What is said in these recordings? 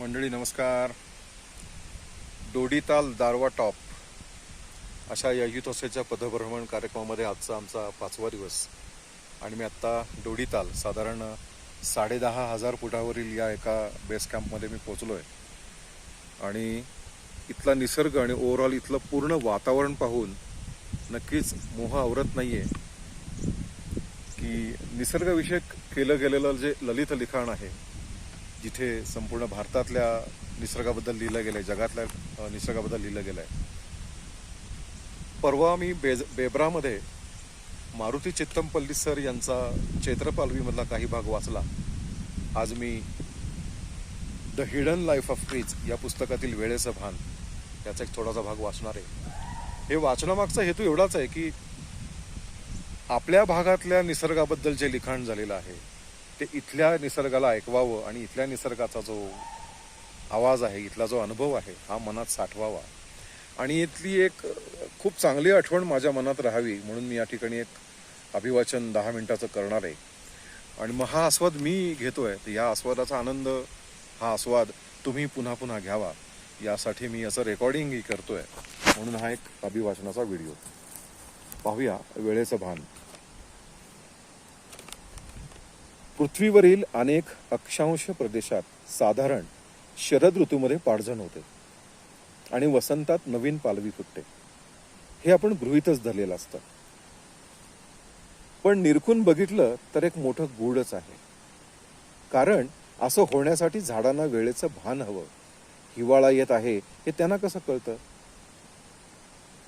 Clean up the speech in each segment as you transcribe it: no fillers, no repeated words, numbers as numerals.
मंडळी नमस्कार. दोडीताल दारवा टॉप अशा या युथोसेच्या पदभ्रमण कार्यक्रमामध्ये आजचा आमचा 5वा दिवस आणि मी आत्ता दोडीताल साधारण 10,500 फुटावरील या एका बेस कॅम्पमध्ये मी पोचलो आहे आणि इथला निसर्ग आणि ओव्हरऑल इथलं पूर्ण वातावरण पाहून नक्कीच मोह आवरत नाही आहे की निसर्गविषयक केलं गेलेलं जे ललित लिखाण आहे, जिथे संपूर्ण भारतातल्या निसर्गाबद्दल लिहिलं गेलं आहे, जगातल्या निसर्गाबद्दल लिहिलं गेलं आहे. परवा मी बेब्रामध्ये मारुती चित्तमपल्ली सर यांचा चैत्रपालवीमधला काही भाग वाचला. आज me the hidden life of trees या पुस्तकातील वेळेचं भान याचा एक थोडासा भाग वाचणार आहे. हे वाचनामागचा हेतू एवढाच आहे की आपल्या भागातल्या निसर्गाबद्दल जे लिखाण झालेलं आहे ते इथल्या निसर्गाला ऐकवावं आणि इथल्या निसर्गाचा जो आवाज आहे, इथला जो अनुभव आहे, हा मनात साठवावा आणि इथली एक खूप चांगली आठवण माझ्या मनात राहावी म्हणून मी या ठिकाणी एक अभिवाचन 10 मिनिटाचं करणार आहे. आणि मग हा आस्वाद मी घेतोय, तर या आस्वादाचा आनंद, हा आस्वाद तुम्ही पुन्हा पुन्हा घ्यावा यासाठी मी असं रेकॉर्डिंगही करतोय. म्हणून हा एक अभिवाचनाचा व्हिडिओ. पाहूया वेळेचं भान. पृथ्वीवरील अनेक अक्षांश प्रदेशात साधारण शरद ऋतूमध्ये पाडझण होते आणि वसंतात नवीन पालवी फुटते, हे आपण गृहीतच धरलेलं असतं. पण निरखून बघितलं तर एक मोठं गूढच आहे. कारण असं होण्यासाठी झाडांना वेळेचं भान हवं. हिवाळा येत आहे हे त्यांना कसं कळतं?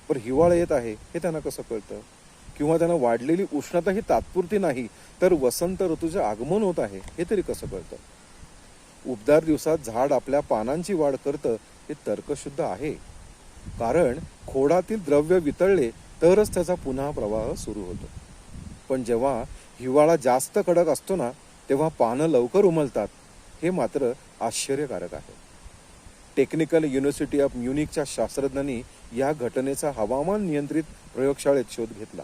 पण हिवाळा येत आहे हे त्यांना कसं कळतं? किंवा त्यांना वाढलेली उष्णता ही तात्पुरती नाही तर वसंत ऋतूचे आगमन होत आहे हे तरी कसं कळतं? उबदार दिवसात झाड आपल्या पानांची वाढ करतं हे तर्कशुद्ध आहे. कारण खोडातील द्रव्य वितळले तरच त्याचा पुन्हा प्रवाह सुरू होतो. पण जेव्हा हिवाळा जास्त कडक असतो ना, तेव्हा पानं लवकर उमलतात, हे मात्र आश्चर्यकारक आहे. टेक्निकल युनिव्हर्सिटी ऑफ म्युनिकच्या शास्त्रज्ञांनी या घटनेचा हवामान नियंत्रित प्रयोगशाळेत शोध घेतला.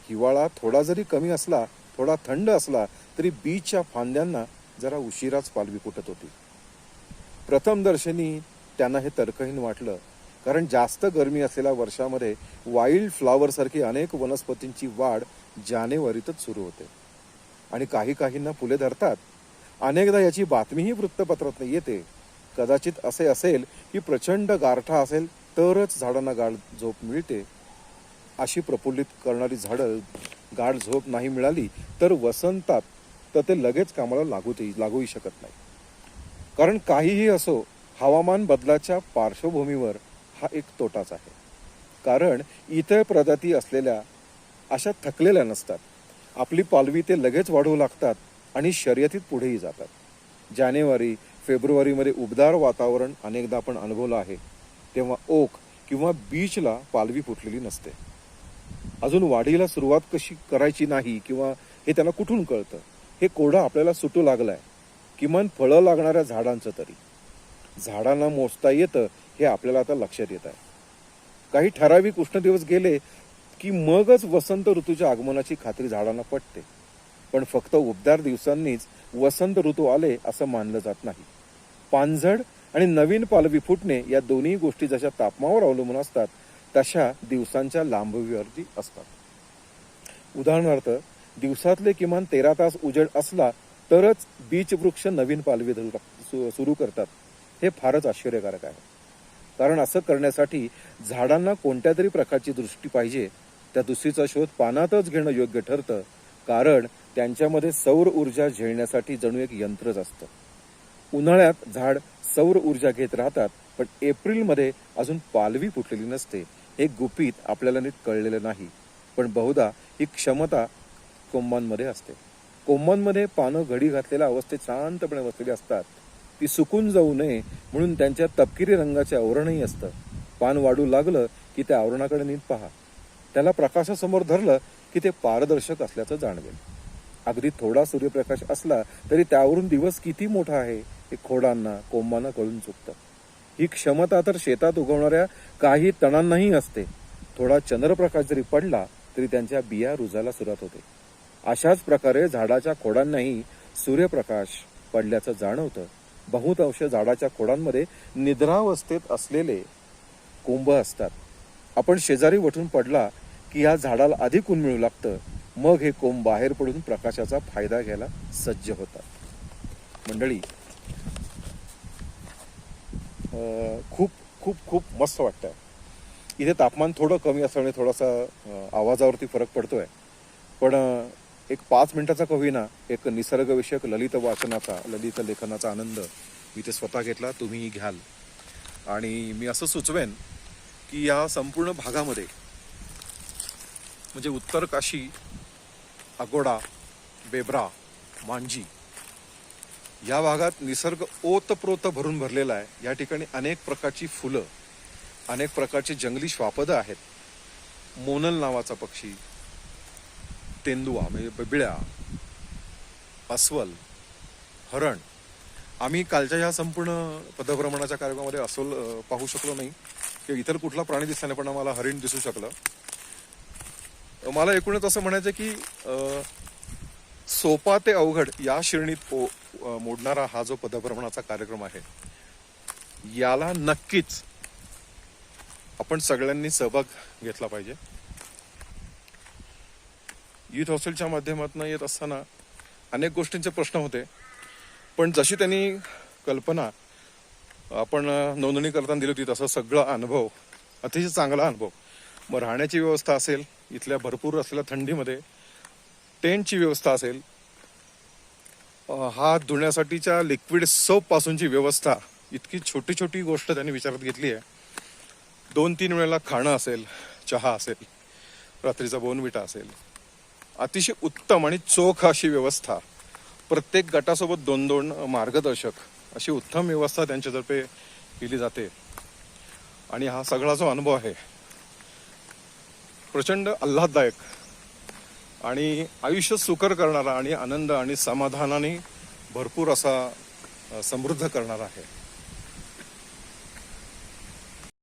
हिवाळा थोडा जरी कमी असला, थोडा थंड असला तरी बीचच्या फांद्यांना जरा उशिराच पालवी फुटत होती. प्रथम दर्शनी त्यांना हे तर्कहीन वाटलं, कारण जास्त गरमी असलेल्या वर्षामध्ये वाईल्ड फ्लॉवर सारखी अनेक वनस्पतींची वाढ जानेवारीतच सुरू होते आणि काहींना फुले धरतात. अनेकदा याची बातमीही वृत्तपत्रात येते. कदाचित असे असेल की प्रचंड गारठा असेल तरच झाडांना गाढ झोप मिळते. अशी प्रफुल्लित करणारी झाडं गाढ झोप नाही मिळाली तर वसंतात तर ते लगेच कामाला लागूही शकत नाही. कारण काहीही असो, हवामान बदलाच्या पार्श्वभूमीवर हा एक तोटाच आहे. कारण इतर प्रजाती असलेल्या अशा थकलेल्या नसतात. आपली पालवी ते लगेच वाढवू लागतात आणि शर्यतीत पुढेही जातात. जानेवारी फेब्रुवारीमध्ये उबदार वातावरण अनेकदा आपण अनुभवलं आहे, तेव्हा ओक किंवा बीचला पालवी फुटलेली नसते. अजून वाढीला सुरुवात कशी करायची नाही किंवा हे त्यांना कुठून कळतं? हे कोडं आपल्याला सुटू लागलंय. किमान फळं लागणाऱ्या झाडांचं तरी झाडांना मोजता येतं हे आपल्याला आता लक्षात येत आहे. काही ठराविक उष्ण दिवस गेले की मगच वसंत ऋतूच्या आगमनाची खात्री झाडांना पटते. पण फक्त उबदार दिवसांनीच वसंत ऋतू आले असं मानलं जात नाही. पानझड आणि नवीन पालवी फुटणे या दोन्ही गोष्टी जशा तापमानावर अवलंबून असतात तशा दिवसांच्या लांबीवरती असतात. उदाहरणार्थ, दिवसातले किमान 13 तास उजेड असला तरच बीच वृक्ष नवीन पालवी सुरू करतात. हे फारच आश्चर्यकारक आहे. कारण असं करण्यासाठी झाडांना कोणत्या तरी प्रकारची दृष्टी पाहिजे. त्या दृष्टीचा शोध पानातच घेणं योग्य ठरतं. कारण त्यांच्यामध्ये सौर ऊर्जा झेलण्यासाठी जणू एक यंत्रच असतं. उन्हाळ्यात झाड सौर ऊर्जा घेत राहतात, पण एप्रिलमध्ये अजून पालवी फुटलेली नसते. हे गुपित आपल्याला नीट कळलेलं नाही, पण बहुधा ही क्षमता कोंबांमध्ये असते. कोंबांमध्ये पानं घडी घातलेल्या अवस्थेत शांतपणे बसलेली असतात. ती सुकून जाऊ नये म्हणून त्यांच्या तपकिरी रंगाचे आवरणही असतं. पान वाढू लागलं की त्या आवरणाकडे नीट पहा. त्याला प्रकाशासमोर धरलं की ते पारदर्शक असल्याचं जाणवेल. अगदी थोडा सूर्यप्रकाश असला तरी त्यावरून दिवस किती मोठा आहे हे खोडांना, कोंबांना कळून चुकतं. ही क्षमता तर शेतात उगवणाऱ्या काही तणांनाही असते. थोडा चंद्रप्रकाश जरी पडला तरी त्यांच्या बिया रुजायला सुरुवात होते. अशाच प्रकारे झाडाच्या खोडांनाही सूर्यप्रकाश पडल्याचं जाणवतं बहुतांश झाडाच्या खोडांमध्ये निद्रावस्थेत असलेले कोंब असतात. आपण शेजारी वठून पडला की या झाडाला अधिक ऊन मिळू लागतं. मग हे कोंब बाहेर पडून प्रकाशाचा फायदा घ्यायला सज्ज होतात. मंडळी, खूप खूप खूप मस्त वाटतंय. इथे तापमान थोडं कमी असल्याने थोडासा आवाजावरती फरक पडतोय, पण एक 5 मिनिटाचा का होईना एक निसर्गविषयक ललित वाचनाचा, ललित लेखनाचा आनंद मी ते स्वतः घेतला, तुम्हीही घ्याल. आणि मी असं सुचवेन की या संपूर्ण भागामध्ये म्हणजे उत्तर काशी, अगोडा, बेब्रा, मांजी या भागात निसर्ग ओतप्रोत भरून भरलेला आहे. या ठिकाणी अनेक प्रकारची फुलं, अनेक प्रकारची जंगली श्वापदं आहेत. मोनल नावाचा पक्षी, तेंदुआ म्हणजे बिबळ्या, अस्वल, हरण. आम्ही कालच्या ह्या संपूर्ण पदभ्रमणाच्या कार्यक्रमामध्ये अस्वल पाहू शकलो नाही किंवा इतर कुठला प्राणी दिसला नाही, पण आम्हाला हरिण दिसू शकलं. मला एकूणच असं म्हणायचं की सोपा ते अवघड या श्रेणीत मोडणारा हा जो पदभ्रमणाचा कार्यक्रम आहे, याला नक्कीच आपण सगळ्यांनी सहभाग घेतला पाहिजे. युथ हॉस्टेलच्या माध्यमातून येत असताना अनेक गोष्टींचे प्रश्न होते, पण जशी त्यांनी कल्पना आपण नोंदणी करताना दिली होती तसा सगळा अनुभव, अतिशय चांगला अनुभव. मग राहण्याची व्यवस्था असेल, इथल्या भरपूर असलेल्या थंडीमध्ये टेंटची व्यवस्था असेल, हात धुण्यासाठीच्या लिक्विड सोप पासूनची व्यवस्था, इतकी छोटी छोटी गोष्ट त्यांनी विचारात घेतली आहे. 2-3 वेळेला खाणं असेल, चहा असेल, रात्रीचा बोनविटा असेल, अतिशय उत्तम आणि चोख अशी व्यवस्था. प्रत्येक गटासोबत 2-2 मार्गदर्शक अशी उत्तम व्यवस्था त्यांच्यातर्फे केली जाते. आणि हा सगळा जो अनुभव आहे प्रचंड आल्हाददायक आणि आयुष्य सुकर करणारा आणि आनंद आणि समाधानाने भरपूर असा समृद्ध करणारा आहे.